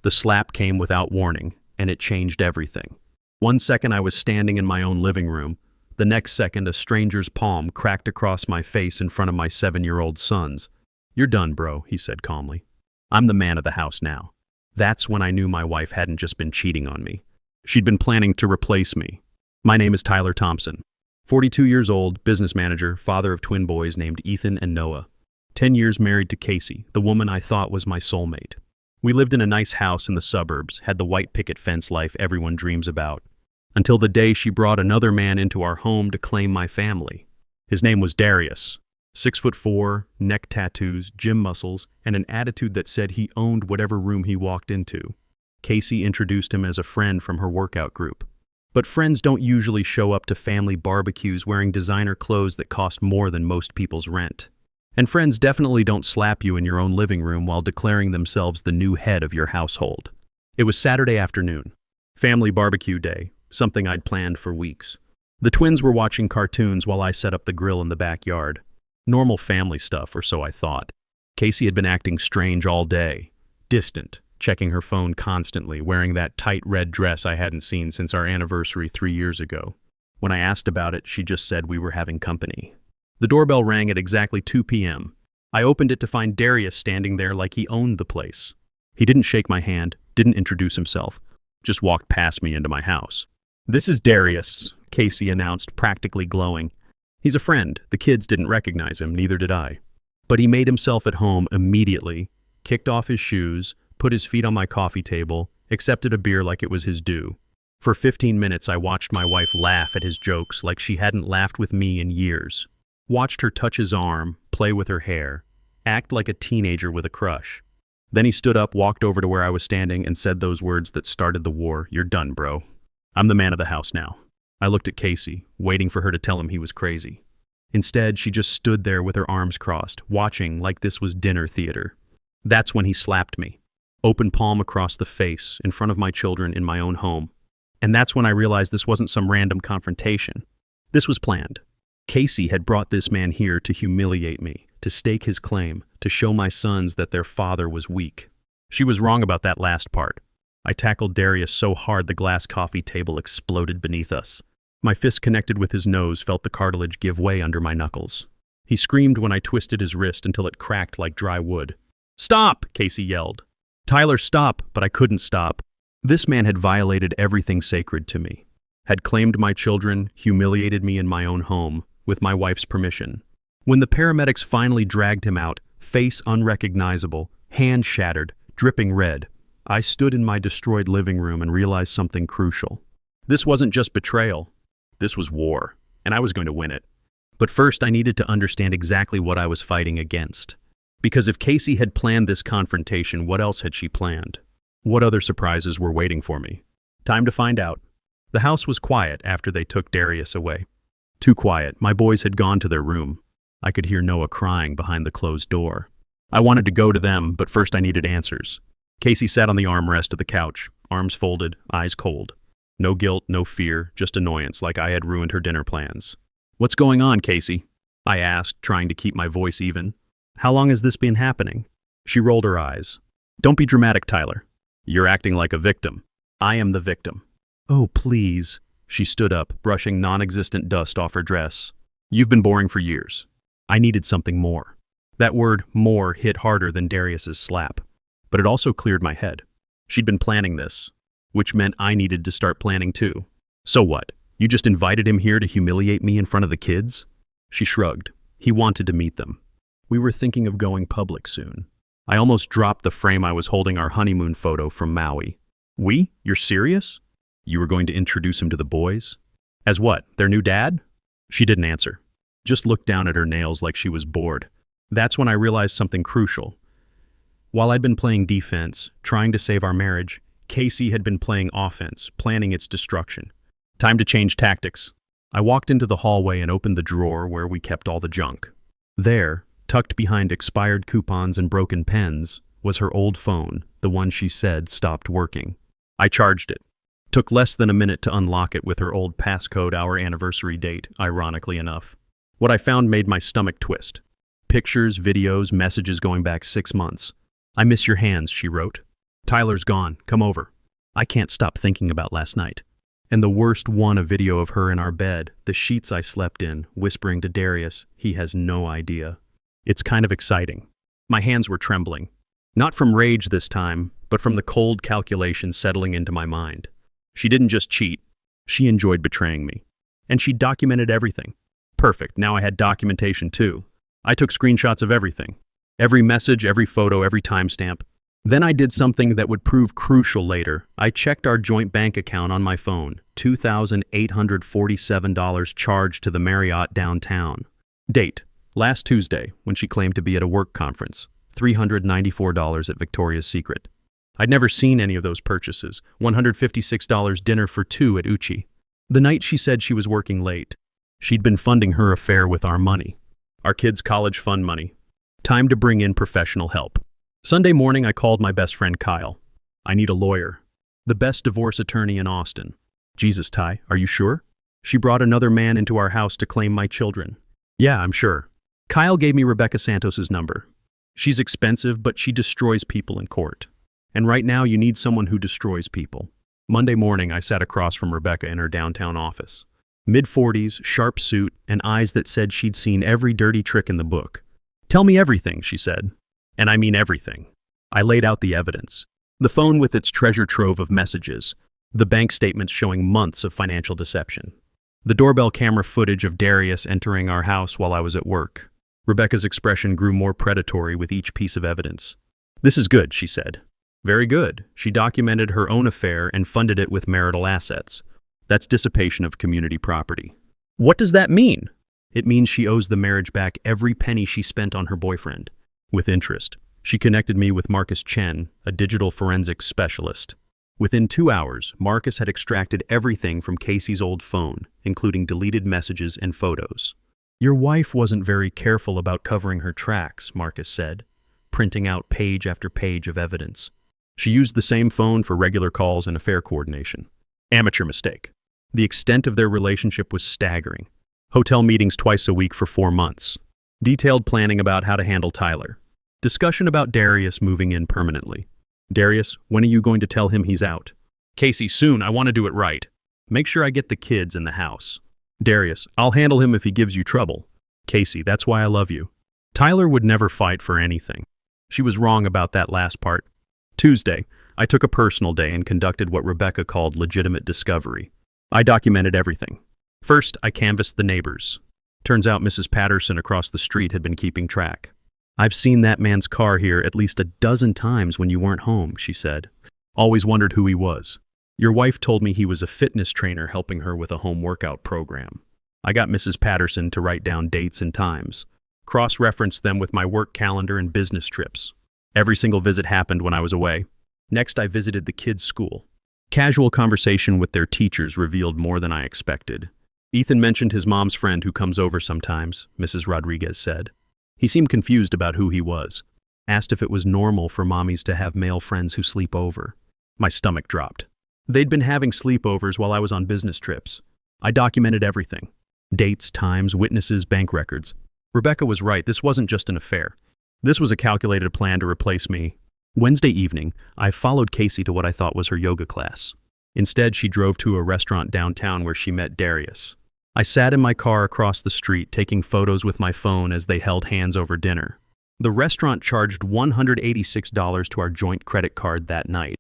The slap came without warning, and it changed everything. One second I was standing in my own living room. The next second a stranger's palm cracked across my face in front of my 7-year-old sons. "You're done, bro," he said calmly. "I'm the man of the house now." That's when I knew my wife hadn't just been cheating on me. She'd been planning to replace me. My name is Tyler Thompson. 42 years old, business manager, father of twin boys named Ethan and Noah. 10 years married to Casey, the woman I thought was my soulmate. We lived in a nice house in the suburbs, had the white picket fence life everyone dreams about, until the day she brought another man into our home to claim my family. His name was Darius. 6'4", neck tattoos, gym muscles, and an attitude that said he owned whatever room he walked into. Casey introduced him as a friend from her workout group. But friends don't usually show up to family barbecues wearing designer clothes that cost more than most people's rent. And friends definitely don't slap you in your own living room while declaring themselves the new head of your household. It was Saturday afternoon, family barbecue day, something I'd planned for weeks. The twins were watching cartoons while I set up the grill in the backyard. Normal family stuff, or so I thought. Casey had been acting strange all day, distant, checking her phone constantly, wearing that tight red dress I hadn't seen since our anniversary 3 years ago. When I asked about it, she just said we were having company. The doorbell rang at exactly 2 p.m. I opened it to find Darius standing there like he owned the place. He didn't shake my hand, didn't introduce himself, just walked past me into my house. "This is Darius," Casey announced, practically glowing. "He's a friend. The kids didn't recognize him, neither did I. But he made himself at home immediately, kicked off his shoes, put his feet on my coffee table, accepted a beer like it was his due. For 15 minutes I watched my wife laugh at his jokes like she hadn't laughed with me in years. Watched her touch his arm, play with her hair, act like a teenager with a crush. Then he stood up, walked over to where I was standing, and said those words that started the war. "You're done, bro. I'm the man of the house now." I looked at Casey, waiting for her to tell him he was crazy. Instead, she just stood there with her arms crossed, watching like this was dinner theater. That's when he slapped me. Open palm across the face, in front of my children in my own home. And that's when I realized this wasn't some random confrontation. This was planned. Casey had brought this man here to humiliate me, to stake his claim, to show my sons that their father was weak. She was wrong about that last part. I tackled Darius so hard the glass coffee table exploded beneath us. My fist connected with his nose, felt the cartilage give way under my knuckles. He screamed when I twisted his wrist until it cracked like dry wood. "Stop!" Casey yelled. "Tyler, stop!" But I couldn't stop. This man had violated everything sacred to me, had claimed my children, humiliated me in my own home, with my wife's permission. When the paramedics finally dragged him out, face unrecognizable, hand shattered, dripping red, I stood in my destroyed living room and realized something crucial. This wasn't just betrayal. This was war, and I was going to win it. But first, I needed to understand exactly what I was fighting against. Because if Casey had planned this confrontation, what else had she planned? What other surprises were waiting for me? Time to find out. The house was quiet after they took Darius away. Too quiet. My boys had gone to their room. I could hear Noah crying behind the closed door. I wanted to go to them, but first I needed answers. Casey sat on the armrest of the couch, arms folded, eyes cold. No guilt, no fear, just annoyance, like I had ruined her dinner plans. "What's going on, Casey?" I asked, trying to keep my voice even. "How long has this been happening?" She rolled her eyes. "Don't be dramatic, Tyler. You're acting like a victim. I am the victim." "Oh, please." She stood up, brushing non-existent dust off her dress. "You've been boring for years. I needed something more." That word, more, hit harder than Darius's slap. But it also cleared my head. She'd been planning this, which meant I needed to start planning too. "So what? You just invited him here to humiliate me in front of the kids?" She shrugged. "He wanted to meet them. We were thinking of going public soon." I almost dropped the frame I was holding our honeymoon photo from Maui. "We? You're serious? You were going to introduce him to the boys? As what, their new dad?" She didn't answer. Just looked down at her nails like she was bored. That's when I realized something crucial. While I'd been playing defense, trying to save our marriage, Casey had been playing offense, planning its destruction. Time to change tactics. I walked into the hallway and opened the drawer where we kept all the junk. There, tucked behind expired coupons and broken pens, was her old phone, the one she said stopped working. I charged it. Took less than a minute to unlock it with her old passcode, our anniversary date, ironically enough. What I found made my stomach twist. Pictures, videos, messages going back 6 months. "I miss your hands," she wrote. Tyler's gone. Come over. I can't stop thinking about last night. And the worst one, a video of her in our bed, the sheets I slept in, whispering to Darius. He has no idea. It's kind of exciting. My hands were trembling. Not from rage this time, but from the cold calculation settling into my mind. She didn't just cheat. She enjoyed betraying me. And she documented everything. Perfect. Now I had documentation too. I took screenshots of everything. Every message, every photo, every timestamp. Then I did something that would prove crucial later. I checked our joint bank account on my phone. $2,847 charged to the Marriott downtown. Date: last Tuesday, when she claimed to be at a work conference. $394 at Victoria's Secret. I'd never seen any of those purchases. $156 dinner for two at Uchi. The night she said she was working late. She'd been funding her affair with our money. Our kids' college fund money. Time to bring in professional help. Sunday morning, I called my best friend Kyle. I need a lawyer. The best divorce attorney in Austin. Jesus, Ty, are you sure? She brought another man into our house to claim my children. Yeah, I'm sure. Kyle gave me Rebecca Santos's number. She's expensive, but she destroys people in court. And right now, you need someone who destroys people. Monday morning, I sat across from Rebecca in her downtown office. Mid-40s, sharp suit, and eyes that said she'd seen every dirty trick in the book. Tell me everything, she said. And I mean everything. I laid out the evidence. The phone with its treasure trove of messages. The bank statements showing months of financial deception. The doorbell camera footage of Darius entering our house while I was at work. Rebecca's expression grew more predatory with each piece of evidence. This is good, she said. Very good. She documented her own affair and funded it with marital assets. That's dissipation of community property. What does that mean? It means she owes the marriage back every penny she spent on her boyfriend. With interest. She connected me with Marcus Chen, a digital forensics specialist. Within 2 hours, Marcus had extracted everything from Casey's old phone, including deleted messages and photos. Your wife wasn't very careful about covering her tracks, Marcus said, printing out page after page of evidence. She used the same phone for regular calls and affair coordination. Amateur mistake. The extent of their relationship was staggering. Hotel meetings twice a week for 4 months. Detailed planning about how to handle Tyler. Discussion about Darius moving in permanently. Darius, when are you going to tell him he's out? Casey, soon. I want to do it right. Make sure I get the kids in the house. Darius, I'll handle him if he gives you trouble. Casey, that's why I love you. Tyler would never fight for anything. She was wrong about that last part. Tuesday, I took a personal day and conducted what Rebecca called legitimate discovery. I documented everything. First, I canvassed the neighbors. Turns out Mrs. Patterson across the street had been keeping track. I've seen that man's car here at least a dozen times when you weren't home, she said. Always wondered who he was. Your wife told me he was a fitness trainer helping her with a home workout program. I got Mrs. Patterson to write down dates and times. Cross-referenced them with my work calendar and business trips. Every single visit happened when I was away. Next, I visited the kids' school. Casual conversation with their teachers revealed more than I expected. Ethan mentioned his mom's friend who comes over sometimes, Mrs. Rodriguez said. He seemed confused about who he was. Asked if it was normal for mommies to have male friends who sleep over. My stomach dropped. They'd been having sleepovers while I was on business trips. I documented everything. Dates, times, witnesses, bank records. Rebecca was right, this wasn't just an affair. This was a calculated plan to replace me. Wednesday evening, I followed Casey to what I thought was her yoga class. Instead, she drove to a restaurant downtown where she met Darius. I sat in my car across the street taking photos with my phone as they held hands over dinner. The restaurant charged $186 to our joint credit card that night,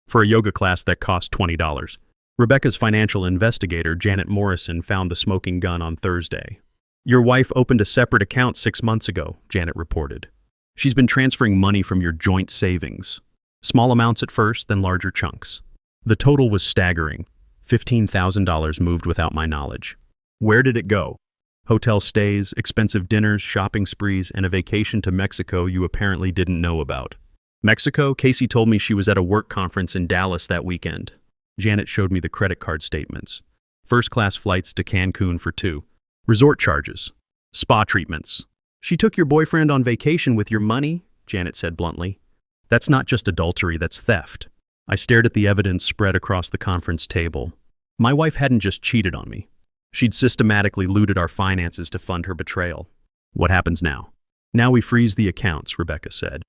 for a yoga class that cost $20. Rebecca's financial investigator, Janet Morrison, found the smoking gun on Thursday. Your wife opened a separate account 6 months ago, Janet reported. She's been transferring money from your joint savings. Small amounts at first, then larger chunks. The total was staggering. $15,000 moved without my knowledge. Where did it go? Hotel stays, expensive dinners, shopping sprees, and a vacation to Mexico you apparently didn't know about. Mexico? Casey told me she was at a work conference in Dallas that weekend. Janet showed me the credit card statements. First-class flights to Cancun for 2. Resort charges. Spa treatments. She took your boyfriend on vacation with your money, Janet said bluntly. That's not just adultery, that's theft. I stared at the evidence spread across the conference table. My wife hadn't just cheated on me. She'd systematically looted our finances to fund her betrayal. What happens now? Now we freeze the accounts, Rebecca said.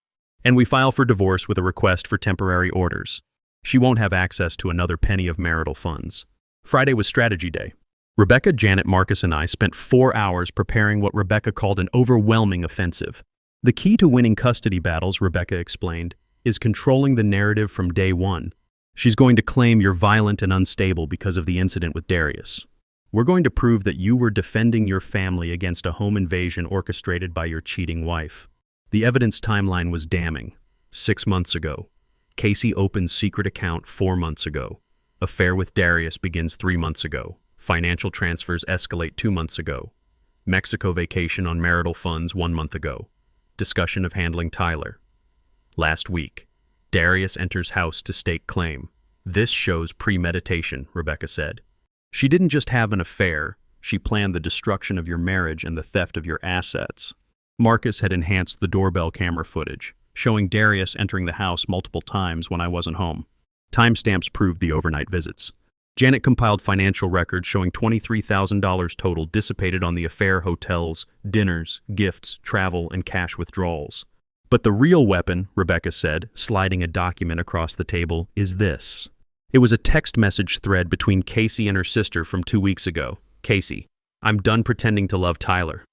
And we file for divorce with a request for temporary orders. She won't have access to another penny of marital funds. Friday was strategy day. Rebecca, Janet, Marcus, and I spent 4 hours preparing what Rebecca called an overwhelming offensive. The key to winning custody battles, Rebecca explained, is controlling the narrative from day one. She's going to claim you're violent and unstable because of the incident with Darius. We're going to prove that you were defending your family against a home invasion orchestrated by your cheating wife. The evidence timeline was damning. 6 months ago. Casey opens secret account 4 months ago. Affair with Darius begins 3 months ago. Financial transfers escalate 2 months ago. Mexico vacation on marital funds 1 month ago. Discussion of handling Tyler. Last week. Darius enters house to stake claim. This shows premeditation, Rebecca said. She didn't just have an affair, she planned the destruction of your marriage and the theft of your assets. Marcus had enhanced the doorbell camera footage, showing Darius entering the house multiple times when I wasn't home. Timestamps proved the overnight visits. Janet compiled financial records showing $23,000 total dissipated on the affair: hotels, dinners, gifts, travel, and cash withdrawals. But the real weapon, Rebecca said, sliding a document across the table, is this. It was a text message thread between Casey and her sister from 2 weeks ago. Casey, I'm done pretending to love Tyler.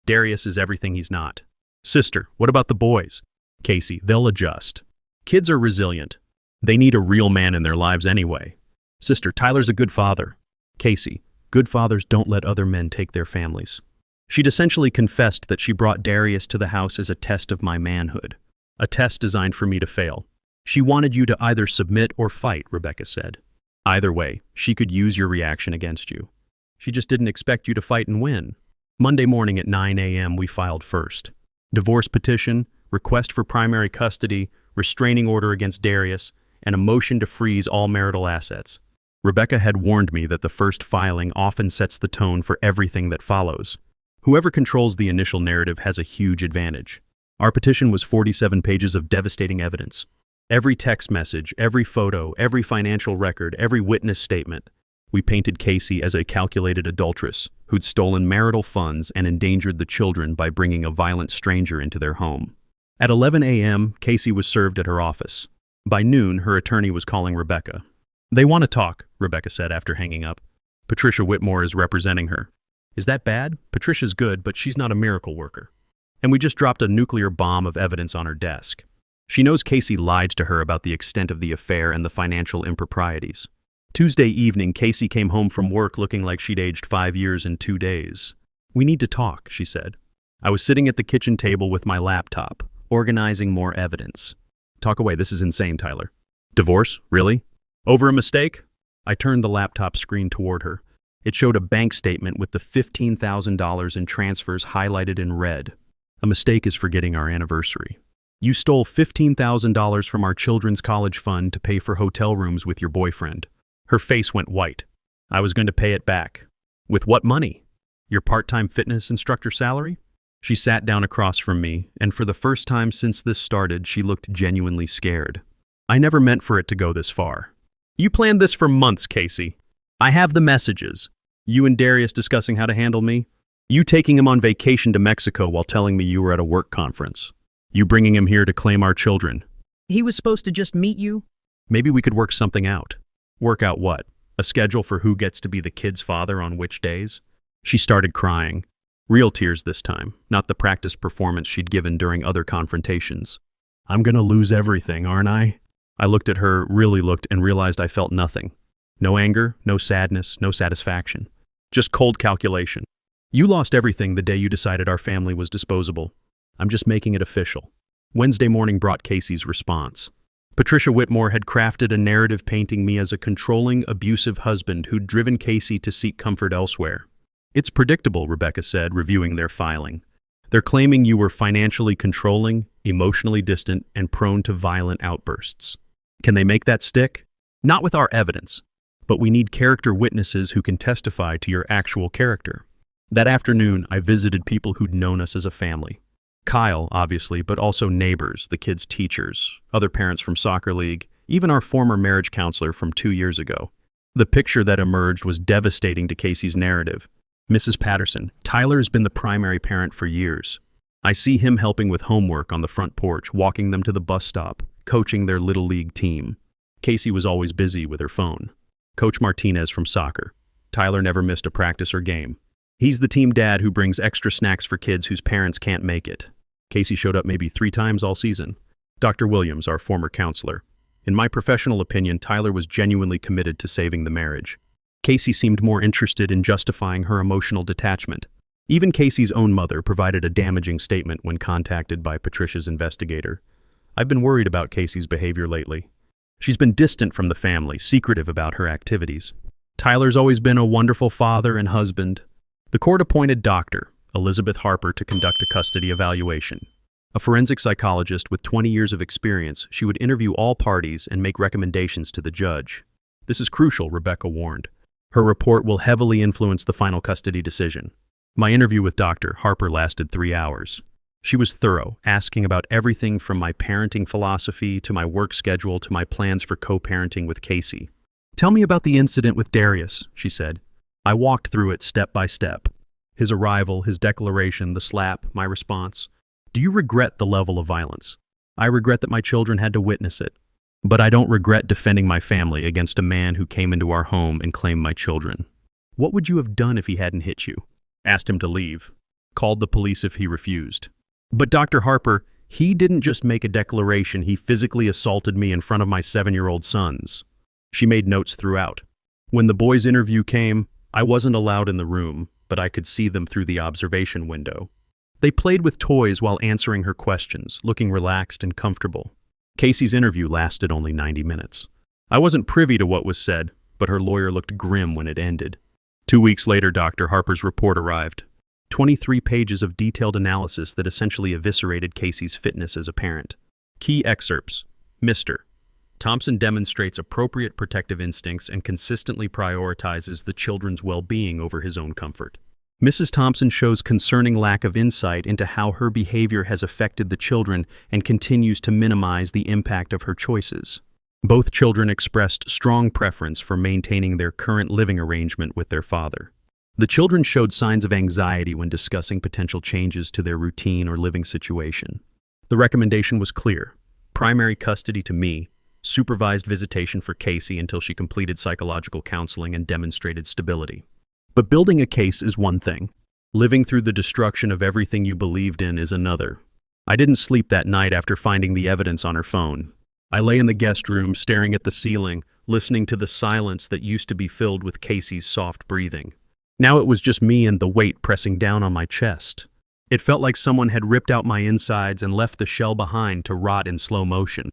Darius is everything he's not. Sister, what about the boys? Casey, they'll adjust. Kids are resilient. They need a real man in their lives anyway. Sister, Tyler's a good father. Casey, good fathers don't let other men take their families. She'd essentially confessed that she brought Darius to the house as a test of my manhood. A test designed for me to fail. She wanted you to either submit or fight, Rebecca said. Either way, she could use your reaction against you. She just didn't expect you to fight and win. Monday morning at 9 a.m. we filed first. Divorce petition, request for primary custody, restraining order against Darius, and a motion to freeze all marital assets. Rebecca had warned me that the first filing often sets the tone for everything that follows. Whoever controls the initial narrative has a huge advantage. Our petition was 47 pages of devastating evidence. Every text message, every photo, every financial record, every witness statement. We painted Casey as a calculated adulteress who'd stolen marital funds and endangered the children by bringing a violent stranger into their home. At 11 a.m., Casey was served at her office. By noon, her attorney was calling Rebecca. They want to talk, Rebecca said after hanging up. Patricia Whitmore is representing her. Is that bad? Patricia's good, but she's not a miracle worker. And we just dropped a nuclear bomb of evidence on her desk. She knows Casey lied to her about the extent of the affair and the financial improprieties. Tuesday evening, Casey came home from work looking like she'd aged 5 years in 2 days. We need to talk, she said. I was sitting at the kitchen table with my laptop, organizing more evidence. Talk away, this is insane, Tyler. Divorce? Really? Over a mistake? I turned the laptop screen toward her. It showed a bank statement with the $15,000 in transfers highlighted in red. A mistake is forgetting our anniversary. You stole $15,000 from our children's college fund to pay for hotel rooms with your boyfriend. Her face went white. I was going to pay it back. With what money? Your part-time fitness instructor salary? She sat down across from me, and for the first time since this started, she looked genuinely scared. I never meant for it to go this far. You planned this for months, Casey. I have the messages. You and Darius discussing how to handle me. You taking him on vacation to Mexico while telling me you were at a work conference. You bringing him here to claim our children. He was supposed to just meet you? Maybe we could work something out. Work out what? A schedule for who gets to be the kid's father on which days? She started crying. Real tears this time, not the practice performance she'd given during other confrontations. I'm gonna lose everything, aren't I? I looked at her, really looked, and realized I felt nothing. No anger, no sadness, no satisfaction. Just cold calculation. You lost everything the day you decided our family was disposable. I'm just making it official. Wednesday morning brought Casey's response. Patricia Whitmore had crafted a narrative painting me as a controlling, abusive husband who'd driven Casey to seek comfort elsewhere. It's predictable, Rebecca said, reviewing their filing. They're claiming you were financially controlling, emotionally distant, and prone to violent outbursts. Can they make that stick? Not with our evidence, but we need character witnesses who can testify to your actual character. That afternoon, I visited people who'd known us as a family. Kyle, obviously, but also neighbors, the kids' teachers, other parents from soccer league, even our former marriage counselor from 2 years ago. The picture that emerged was devastating to Casey's narrative. Mrs. Patterson, Tyler's been the primary parent for years. I see him helping with homework on the front porch, walking them to the bus stop, coaching their little league team. Casey was always busy with her phone. Coach Martinez from soccer. Tyler never missed a practice or game. He's the team dad who brings extra snacks for kids whose parents can't make it. Casey showed up maybe 3 times all season. Dr. Williams, our former counselor. In my professional opinion, Tyler was genuinely committed to saving the marriage. Casey seemed more interested in justifying her emotional detachment. Even Casey's own mother provided a damaging statement when contacted by Patricia's investigator. I've been worried about Casey's behavior lately. She's been distant from the family, secretive about her activities. Tyler's always been a wonderful father and husband. The court appointed Dr. Elizabeth Harper to conduct a custody evaluation. A forensic psychologist with 20 years of experience, she would interview all parties and make recommendations to the judge. This is crucial, Rebecca warned. Her report will heavily influence the final custody decision. My interview with Dr. Harper lasted 3 hours. She was thorough, asking about everything from my parenting philosophy to my work schedule to my plans for co-parenting with Casey. "Tell me about the incident with Darius," she said. I walked through it step by step. His arrival, his declaration, the slap, my response. "Do you regret the level of violence?" "I regret that my children had to witness it. But I don't regret defending my family against a man who came into our home and claimed my children." "What would you have done if he hadn't hit you?" "Asked him to leave. Called the police if he refused." "But Dr. Harper, he didn't just make a declaration, he physically assaulted me in front of my 7-year-old sons." She made notes throughout. When the boys' interview came, I wasn't allowed in the room, but I could see them through the observation window. They played with toys while answering her questions, looking relaxed and comfortable. Casey's interview lasted only 90 minutes. I wasn't privy to what was said, but her lawyer looked grim when it ended. 2 weeks later, Dr. Harper's report arrived. 23 pages of detailed analysis that essentially eviscerated Casey's fitness as a parent. Key excerpts. Mr. Thompson demonstrates appropriate protective instincts and consistently prioritizes the children's well-being over his own comfort. Mrs. Thompson shows concerning lack of insight into how her behavior has affected the children and continues to minimize the impact of her choices. Both children expressed strong preference for maintaining their current living arrangement with their father. The children showed signs of anxiety when discussing potential changes to their routine or living situation. The recommendation was clear: primary custody to me, supervised visitation for Casey until she completed psychological counseling and demonstrated stability. But building a case is one thing. Living through the destruction of everything you believed in is another. I didn't sleep that night after finding the evidence on her phone. I lay in the guest room, staring at the ceiling, listening to the silence that used to be filled with Casey's soft breathing. Now it was just me and the weight pressing down on my chest. It felt like someone had ripped out my insides and left the shell behind to rot in slow motion.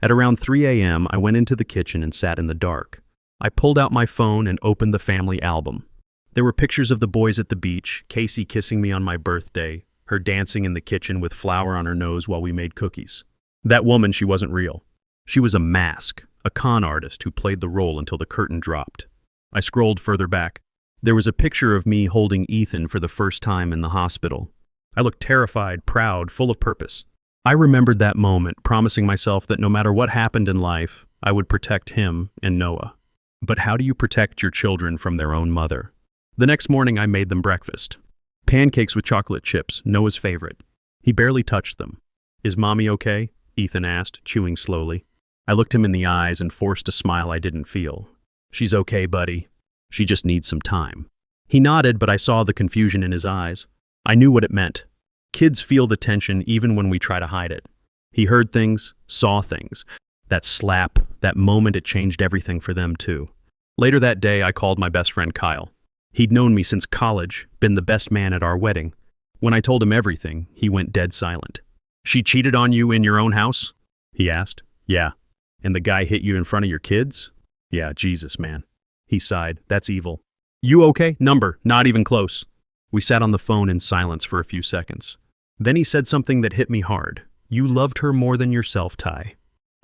At around 3 a.m., I went into the kitchen and sat in the dark. I pulled out my phone and opened the family album. There were pictures of the boys at the beach, Casey kissing me on my birthday, her dancing in the kitchen with flour on her nose while we made cookies. That woman, she wasn't real. She was a mask, a con artist who played the role until the curtain dropped. I scrolled further back. There was a picture of me holding Ethan for the first time in the hospital. I looked terrified, proud, full of purpose. I remembered that moment, promising myself that no matter what happened in life, I would protect him and Noah. But how do you protect your children from their own mother? The next morning, I made them breakfast. Pancakes with chocolate chips, Noah's favorite. He barely touched them. "Is Mommy okay?" Ethan asked, chewing slowly. I looked him in the eyes and forced a smile I didn't feel. "She's okay, buddy. She just needs some time." He nodded, but I saw the confusion in his eyes. I knew what it meant. Kids feel the tension even when we try to hide it. He heard things, saw things. That slap, that moment, it changed everything for them too. Later that day, I called my best friend Kyle. He'd known me since college, been the best man at our wedding. When I told him everything, he went dead silent. "She cheated on you in your own house?" he asked. "Yeah." "And the guy hit you in front of your kids?" "Yeah, Jesus, man." He sighed. "That's evil." "You okay?" "Number, not even close." We sat on the phone in silence for a few seconds. Then he said something that hit me hard. "You loved her more than yourself, Ty.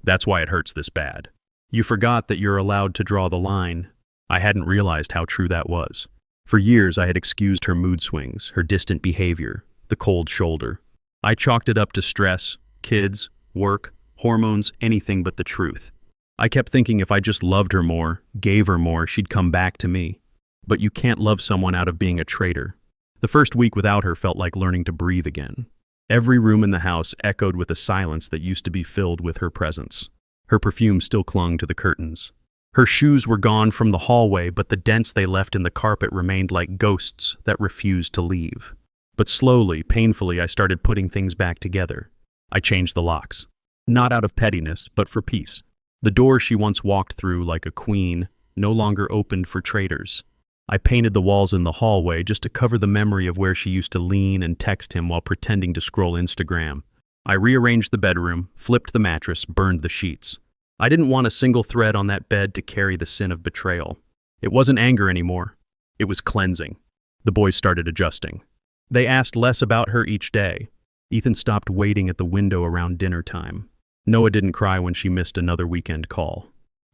That's why it hurts this bad. You forgot that you're allowed to draw the line." I hadn't realized how true that was. For years, I had excused her mood swings, her distant behavior, the cold shoulder. I chalked it up to stress, kids, work, hormones, anything but the truth. I kept thinking if I just loved her more, gave her more, she'd come back to me. But you can't love someone out of being a traitor. The first week without her felt like learning to breathe again. Every room in the house echoed with a silence that used to be filled with her presence. Her perfume still clung to the curtains. Her shoes were gone from the hallway, but the dents they left in the carpet remained like ghosts that refused to leave. But slowly, painfully, I started putting things back together. I changed the locks. Not out of pettiness, but for peace. The door she once walked through like a queen no longer opened for traitors. I painted the walls in the hallway just to cover the memory of where she used to lean and text him while pretending to scroll Instagram. I rearranged the bedroom, flipped the mattress, burned the sheets. I didn't want a single thread on that bed to carry the sin of betrayal. It wasn't anger anymore. It was cleansing. The boys started adjusting. They asked less about her each day. Ethan stopped waiting at the window around dinner time. Noah didn't cry when she missed another weekend call.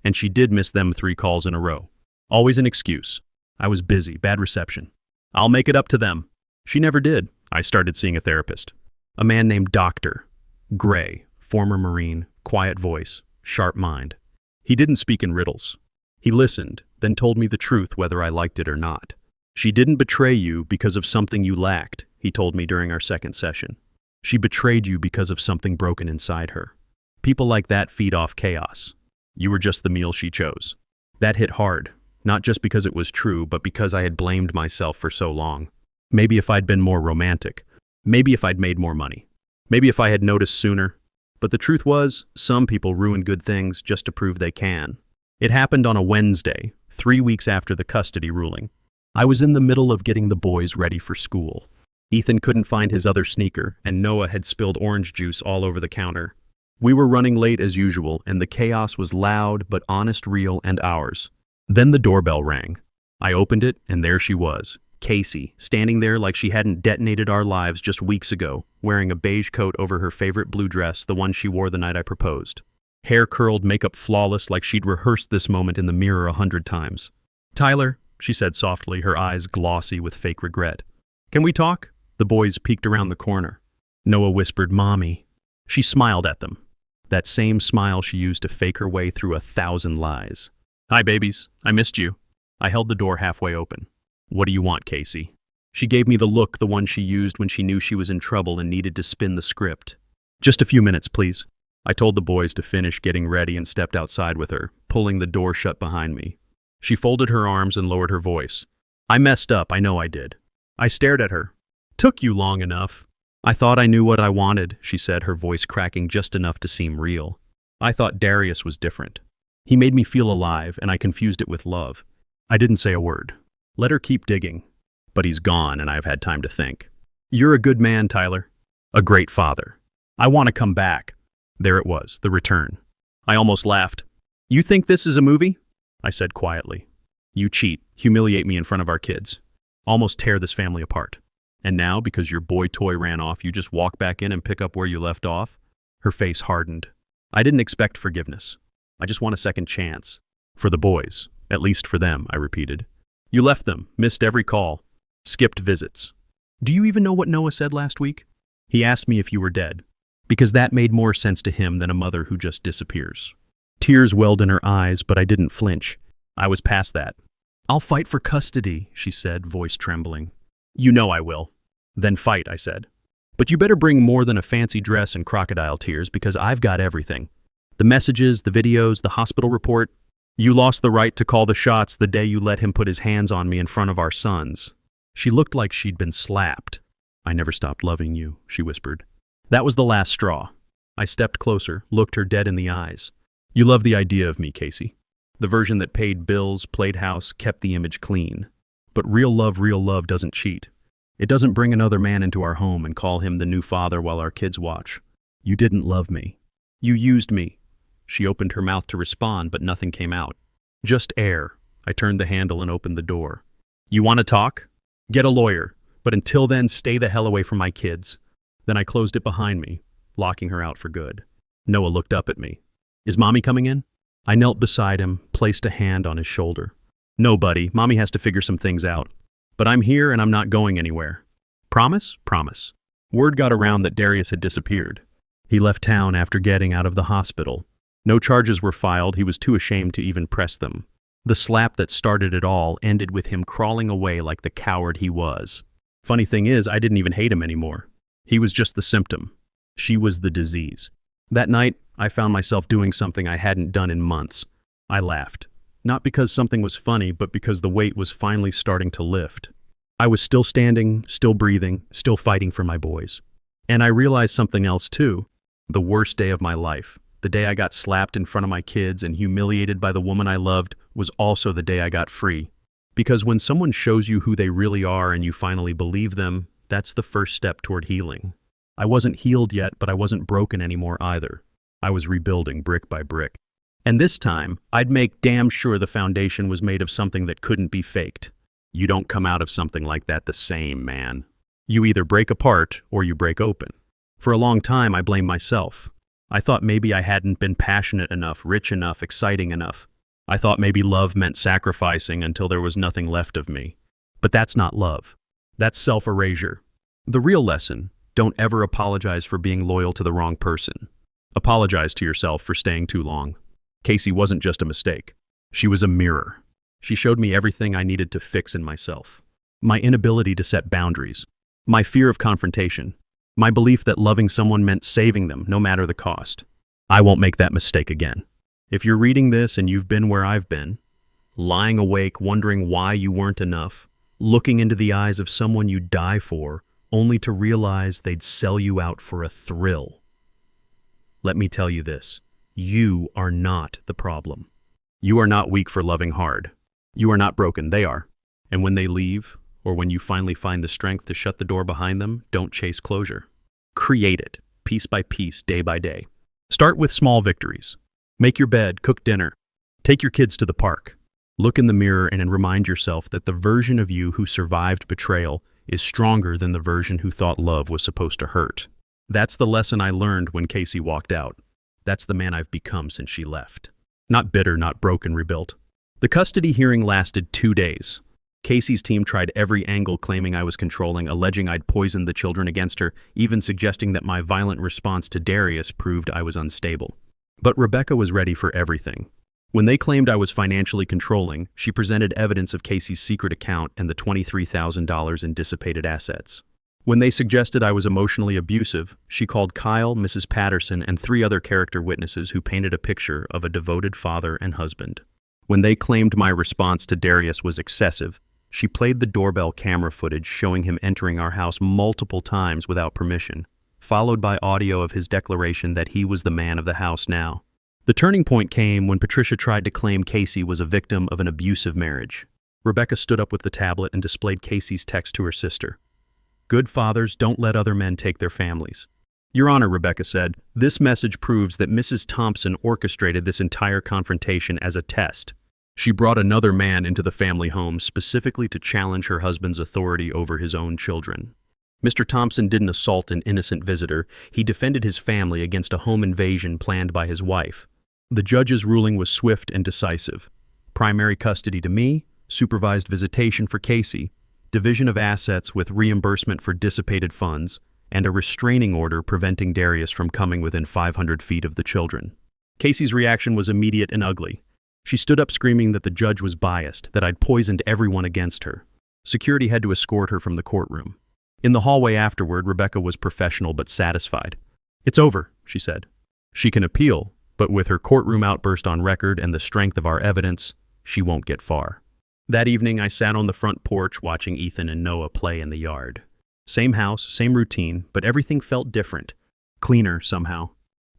And she did miss them 3 calls in a row. Always an excuse. I was busy, bad reception. I'll make it up to them. She never did. I started seeing a therapist. A man named Dr. Gray, former Marine, quiet voice, sharp mind. He didn't speak in riddles. He listened, then told me the truth whether I liked it or not. She didn't betray you because of something you lacked, he told me during our second session. She betrayed you because of something broken inside her. People like that feed off chaos. You were just the meal she chose. That hit hard. Not just because it was true, but because I had blamed myself for so long. Maybe if I'd been more romantic. Maybe if I'd made more money. Maybe if I had noticed sooner. But the truth was, some people ruin good things just to prove they can. It happened on a Wednesday, 3 weeks after the custody ruling. I was in the middle of getting the boys ready for school. Ethan couldn't find his other sneaker, and Noah had spilled orange juice all over the counter. We were running late as usual, and the chaos was loud but honest, real, and ours. Then the doorbell rang. I opened it, and there she was, Casey, standing there like she hadn't detonated our lives just weeks ago, wearing a beige coat over her favorite blue dress, the one she wore the night I proposed. Hair curled, makeup flawless, like she'd rehearsed this moment in the mirror 100 times. "Tyler," she said softly, her eyes glossy with fake regret. "Can we talk?" The boys peeked around the corner. Noah whispered, "Mommy." She smiled at them. That same smile she used to fake her way through 1,000 lies. "Hi, babies. I missed you." I held the door halfway open. "What do you want, Casey?" She gave me the look, the one she used when she knew she was in trouble and needed to spin the script. "Just a few minutes, please." I told the boys to finish getting ready and stepped outside with her, pulling the door shut behind me. She folded her arms and lowered her voice. "I messed up, I know I did." I stared at her. "Took you long enough." "I thought I knew what I wanted," she said, her voice cracking just enough to seem real. I thought Darius was different. He made me feel alive, and I confused it with love. I didn't say a word. Let her keep digging. But he's gone, and I've had time to think. "You're a good man, Tyler. A great father. I want to come back." There it was, the return. I almost laughed. "You think this is a movie?" I said quietly. "You cheat, humiliate me in front of our kids. Almost tear this family apart. And now, because your boy toy ran off, you just walk back in and pick up where you left off?" Her face hardened. "I didn't expect forgiveness. I just want a second chance. For the boys. At least for them," I repeated. "You left them, missed every call, skipped visits. Do you even know what Noah said last week? He asked me if you were dead, because that made more sense to him than a mother who just disappears." Tears welled in her eyes, but I didn't flinch. I was past that. "I'll fight for custody," she said, voice trembling. "You know I will." "Then fight," I said. "But you better bring more than a fancy dress and crocodile tears, because I've got everything. The messages, the videos, the hospital report. You lost the right to call the shots the day you let him put his hands on me in front of our sons." She looked like she'd been slapped. "I never stopped loving you," she whispered. That was the last straw. I stepped closer, looked her dead in the eyes. "You love the idea of me, Casey. The version that paid bills, played house, kept the image clean. But real love doesn't cheat. It doesn't bring another man into our home and call him the new father while our kids watch. You didn't love me. You used me." She opened her mouth to respond, but nothing came out. Just air. I turned the handle and opened the door. "You want to talk? Get a lawyer. But until then, stay the hell away from my kids." Then I closed it behind me, locking her out for good. Noah looked up at me. "Is Mommy coming in?" I knelt beside him, placed a hand on his shoulder. "No, buddy. Mommy has to figure some things out. But I'm here and I'm not going anywhere." "Promise?" "Promise." Word got around that Darius had disappeared. He left town after getting out of the hospital. No charges were filed, he was too ashamed to even press them. The slap that started it all ended with him crawling away like the coward he was. Funny thing is, I didn't even hate him anymore. He was just the symptom. She was the disease. That night, I found myself doing something I hadn't done in months. I laughed. Not because something was funny, but because the weight was finally starting to lift. I was still standing, still breathing, still fighting for my boys. And I realized something else too. The worst day of my life, the day I got slapped in front of my kids and humiliated by the woman I loved, was also the day I got free. Because when someone shows you who they really are and you finally believe them, that's the first step toward healing. I wasn't healed yet, but I wasn't broken anymore either. I was rebuilding brick by brick. And this time, I'd make damn sure the foundation was made of something that couldn't be faked. You don't come out of something like that the same, man. You either break apart or you break open. For a long time, I blamed myself. I thought maybe I hadn't been passionate enough, rich enough, exciting enough. I thought maybe love meant sacrificing until there was nothing left of me. But that's not love. That's self-erasure. The real lesson: don't ever apologize for being loyal to the wrong person. Apologize to yourself for staying too long. Casey wasn't just a mistake. She was a mirror. She showed me everything I needed to fix in myself. My inability to set boundaries. My fear of confrontation. My belief that loving someone meant saving them, no matter the cost. I won't make that mistake again. If you're reading this and you've been where I've been, lying awake wondering why you weren't enough, looking into the eyes of someone you'd die for, only to realize they'd sell you out for a thrill. Let me tell you this: you are not the problem. You are not weak for loving hard. You are not broken, they are. And when they leave, or when you finally find the strength to shut the door behind them, don't chase closure. Create it, piece by piece, day by day. Start with small victories. Make your bed, cook dinner. Take your kids to the park. Look in the mirror and remind yourself that the version of you who survived betrayal is stronger than the version who thought love was supposed to hurt. That's the lesson I learned when Casey walked out. That's the man I've become since she left. Not bitter, not broken, rebuilt. The custody hearing lasted 2 days. Casey's team tried every angle, claiming I was controlling, alleging I'd poisoned the children against her, even suggesting that my violent response to Darius proved I was unstable. But Rebecca was ready for everything. When they claimed I was financially controlling, she presented evidence of Casey's secret account and the $23,000 in dissipated assets. When they suggested I was emotionally abusive, she called Kyle, Mrs. Patterson, and 3 other character witnesses who painted a picture of a devoted father and husband. When they claimed my response to Darius was excessive, she played the doorbell camera footage showing him entering our house multiple times without permission, followed by audio of his declaration that he was the man of the house now. The turning point came when Patricia tried to claim Casey was a victim of an abusive marriage. Rebecca stood up with the tablet and displayed Casey's text to her sister. "Good fathers don't let other men take their families." "Your Honor," Rebecca said, "this message proves that Mrs. Thompson orchestrated this entire confrontation as a test. She brought another man into the family home specifically to challenge her husband's authority over his own children. Mr. Thompson didn't assault an innocent visitor. He defended his family against a home invasion planned by his wife. The judge's ruling was swift and decisive. Primary custody to me, supervised visitation for Casey, division of assets with reimbursement for dissipated funds, and a restraining order preventing Darius from coming within 500 feet of the children." Casey's reaction was immediate and ugly. She stood up screaming that the judge was biased, that I'd poisoned everyone against her. Security had to escort her from the courtroom. In the hallway afterward, Rebecca was professional but satisfied. "It's over," she said. "She can appeal, but with her courtroom outburst on record and the strength of our evidence, she won't get far." That evening, I sat on the front porch watching Ethan and Noah play in the yard. Same house, same routine, but everything felt different. Cleaner, somehow.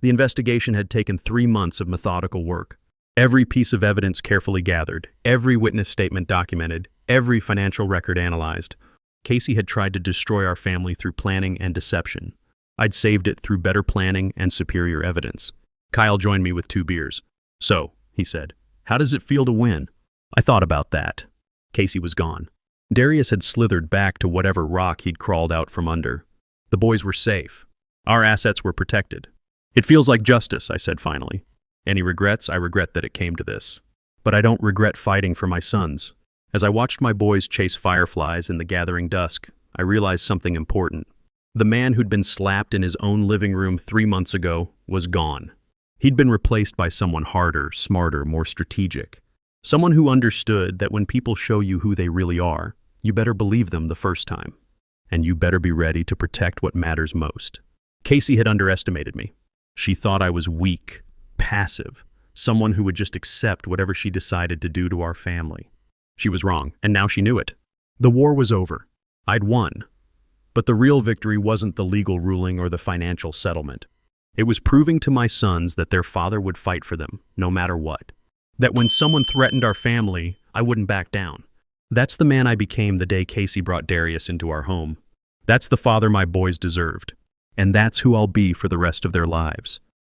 The investigation had taken 3 months of methodical work. Every piece of evidence carefully gathered, every witness statement documented, every financial record analyzed. Casey had tried to destroy our family through planning and deception. I'd saved it through better planning and superior evidence. Kyle joined me with 2 beers. "So," he said, "how does it feel to win?" I thought about that. Casey was gone. Darius had slithered back to whatever rock he'd crawled out from under. The boys were safe. Our assets were protected. "It feels like justice," I said finally. "Any regrets? I regret that it came to this. But I don't regret fighting for my sons." As I watched my boys chase fireflies in the gathering dusk, I realized something important. The man who'd been slapped in his own living room 3 months ago was gone. He'd been replaced by someone harder, smarter, more strategic. Someone who understood that when people show you who they really are, you better believe them the first time. and you better be ready to protect what matters most. Casey had underestimated me. She thought I was weak, passive, someone who would just accept whatever she decided to do to our family. She was wrong, and now she knew it. The war was over. I'd won. But the real victory wasn't the legal ruling or the financial settlement. It was proving to my sons that their father would fight for them, no matter what. That when someone threatened our family, I wouldn't back down. That's the man I became the day Casey brought Darius into our home. That's the father my boys deserved. And that's who I'll be for the rest of their lives.